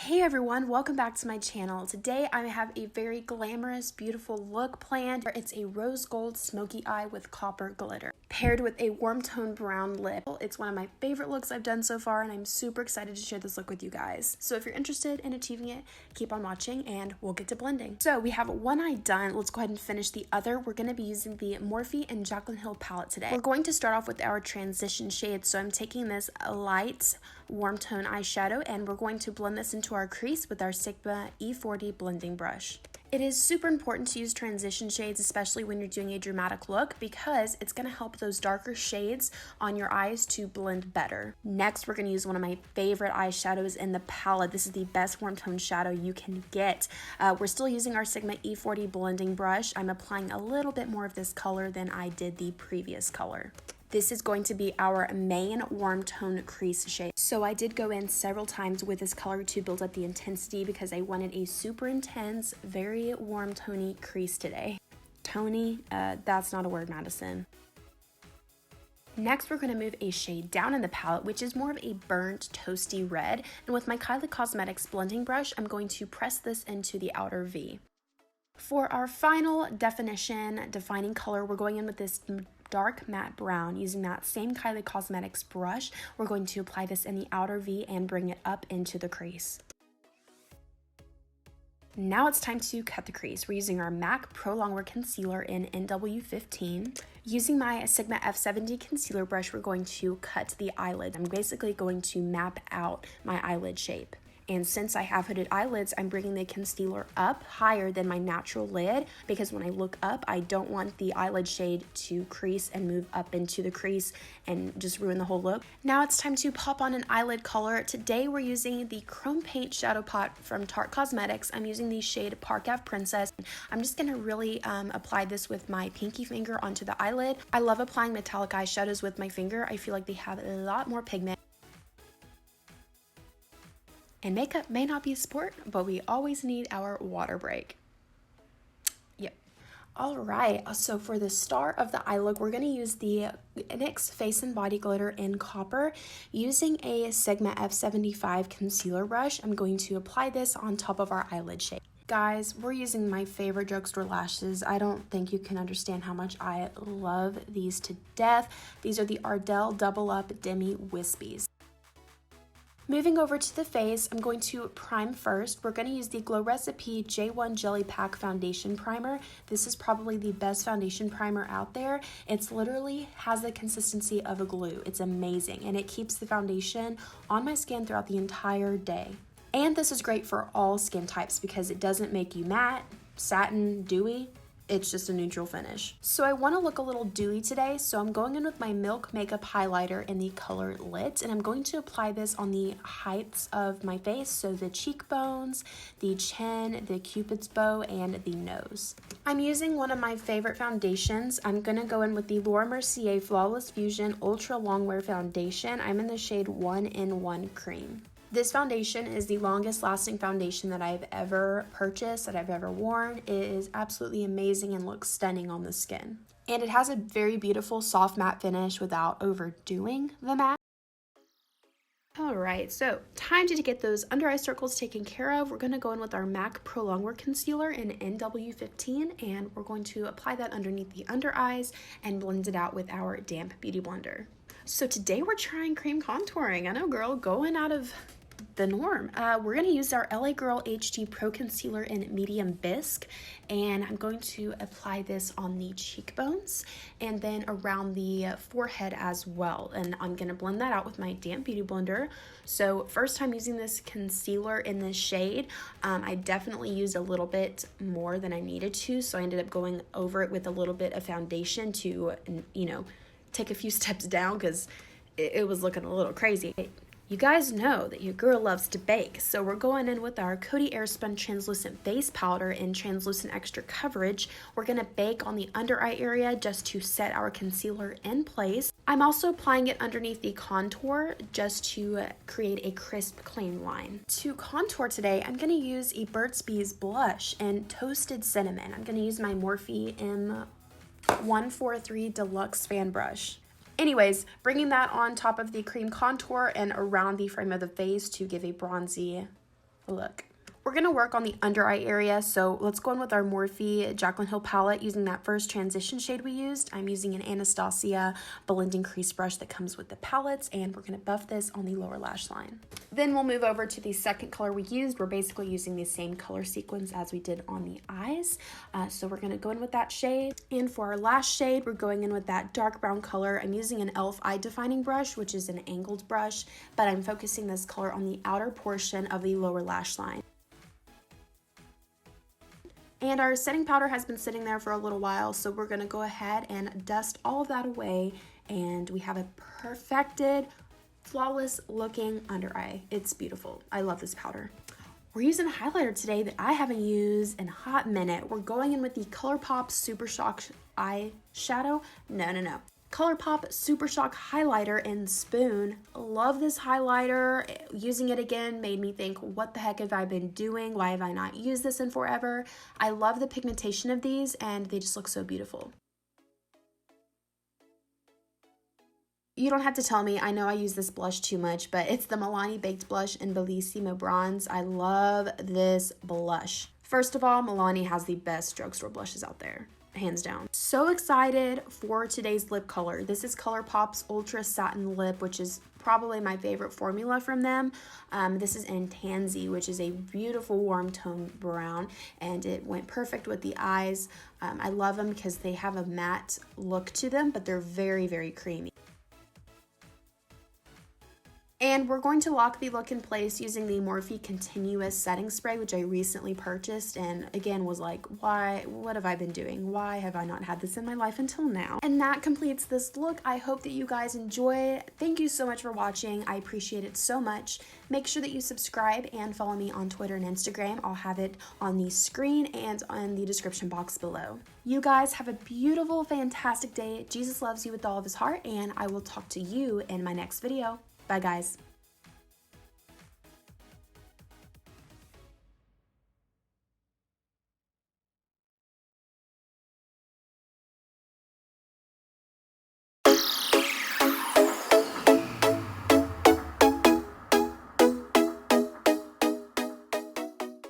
Hey everyone, welcome back to my channel. Today I have a very glamorous, beautiful look planned. It's a rose gold smoky eye with copper glitter, paired with a warm tone brown lip. It's one of my favorite looks I've done so far, and I'm super excited to share this look with you guys. So if you're interested in achieving it, keep on watching and we'll get to blending. So we have one eye done. Let's go ahead and finish the other. We're going to be using the Morphe and Jaclyn Hill palette today. We're going to start off with our transition shades. So I'm taking this light warm tone eyeshadow and we're going to blend this into our crease with our Sigma E40 blending brush. It is super important to use transition shades, especially when you're doing a dramatic look, because it's going to help those darker shades on your eyes to blend better. Next, we're going to use one of my favorite eyeshadows in the palette. This is the best warm tone shadow you can get. We're still using our Sigma E40 blending brush. I'm applying a little bit more of this color than I did the previous color. This is going to be our main warm tone crease shade. So I did go in several times with this color to build up the intensity because I wanted a super intense, very warm tony crease today. Tony, that's not a word, Madison. Next, we're going to move a shade down in the palette, which is more of a burnt, toasty red. And with my Kylie Cosmetics blending brush, I'm going to press this into the outer V. For our final defining color, we're going in with this dark matte brown. Using that same Kylie Cosmetics brush, we're going to apply this in the outer V and bring it up into the crease. Now it's time to cut the crease. We're using our MAC Pro Longwear Concealer in NW15. Using my Sigma F70 concealer brush, we're going to cut the eyelid. I'm basically going to map out my eyelid shape. And since I have hooded eyelids, I'm bringing the concealer up higher than my natural lid, because when I look up, I don't want the eyelid shade to crease and move up into the crease and just ruin the whole look. Now it's time to pop on an eyelid color. Today we're using the Chrome Paint Shadow Pot from Tarte Cosmetics. I'm using the shade Parkave Princess. I'm just going to really apply this with my pinky finger onto the eyelid. I love applying metallic eyeshadows with my finger. I feel like they have a lot more pigment. And makeup may not be a sport, but we always need our water break. Yep. All right, so for the start of the eye look, we're going to use the NYX Face and Body Glitter in Copper. Using a Sigma F75 concealer brush, I'm going to apply this on top of our eyelid shade. Guys, we're using my favorite drugstore lashes. I don't think you can understand how much I love these to death. These are the Ardell Double Up Demi Wispies. Moving over to the face, I'm going to prime first. We're going to use the Glow Recipe J.One Jelly Pack Foundation Primer. This is probably the best foundation primer out there. It's literally has the consistency of a glue. It's amazing, and it keeps the foundation on my skin throughout the entire day. And this is great for all skin types because it doesn't make you matte, satin, dewy. It's just a neutral finish. So I want to look a little dewy today, so I'm going in with my Milk Makeup Highlighter in the color Lit, and I'm going to apply this on the heights of my face, so the cheekbones, the chin, the cupid's bow, and the nose. I'm using one of my favorite foundations. I'm going to go in with the Mercier Flawless Fusion Ultra Longwear Foundation. I'm in the shade 1-in-1 Cream. This foundation is the longest lasting foundation that I've ever purchased, that I've ever worn. It is absolutely amazing and looks stunning on the skin. And it has a very beautiful soft matte finish without overdoing the matte. Alright, so time to get those under eye circles taken care of. We're going to go in with our MAC Pro Longwear Concealer in NW15, and we're going to apply that underneath the under eyes and blend it out with our damp beauty blender. So today we're trying cream contouring. I know, girl, going out of the norm. We're going to use our LA Girl HD Pro Concealer in Medium Bisque, and I'm going to apply this on the cheekbones and then around the forehead as well, and I'm going to blend that out with my damp beauty blender. So first time using this concealer in this shade, I definitely used a little bit more than I needed to, so I ended up going over it with a little bit of foundation to, you know, take a few steps down because it was looking a little crazy. You guys know that your girl loves to bake, so we're going in with our Coty Airspun Translucent Base Powder in Translucent Extra Coverage. We're going to bake on the under eye area just to set our concealer in place. I'm also applying it underneath the contour just to create a crisp, clean line. To contour today, I'm going to use a Burts Bees blush in Toasted Cinnamon. I'm going to use my Morphe M143 Deluxe Fan Brush. Anyways, bringing that on top of the cream contour and around the frame of the face to give a bronzy look. We're going to work on the under eye area, so let's go in with our Morphe Jaclyn Hill palette using that first transition shade we used. I'm using an Anastasia blending crease brush that comes with the palettes, and we're going to buff this on the lower lash line. Then we'll move over to the second color we used. We're basically using the same color sequence as we did on the eyes, so we're going to go in with that shade. And for our last shade, we're going in with that dark brown color. I'm using an e.l.f. eye defining brush, which is an angled brush, but I'm focusing this color on the outer portion of the lower lash line. And our setting powder has been sitting there for a little while, so we're going to go ahead and dust all of that away, and we have a perfected, flawless looking under eye. It's beautiful. I love this powder. We're using a highlighter today that I haven't used in a hot minute. We're going in with the Colourpop Super Shock Eyeshadow. No. Colourpop Super Shock highlighter in Spoon. Love this highlighter. Using it again made me think, what the heck have I been doing? Why have I not used this in forever? I love the pigmentation of these, and they just look so beautiful. You don't have to tell me, I know I use this blush too much, but it's the Milani Baked Blush in Belissimo Bronze. I love this blush. First of all, Milani has the best drugstore blushes out there. Hands down. So excited for today's lip color. This is Colourpop's Ultra Satin Lip, which is probably my favorite formula from them. This is in Tansy, which is a beautiful warm tone brown, and it went perfect with the eyes. I love them because they have a matte look to them, but they're very, very creamy. And we're going to lock the look in place using the Morphe Continuous Setting Spray, which I recently purchased, and again was like, what have I been doing? Why have I not had this in my life until now? And that completes this look. I hope that you guys enjoy. Thank you so much for watching. I appreciate it so much. Make sure that you subscribe and follow me on Twitter and Instagram. I'll have it on the screen and on the description box below. You guys have a beautiful, fantastic day. Jesus loves you with all of his heart, and I will talk to you in my next video. Bye, guys.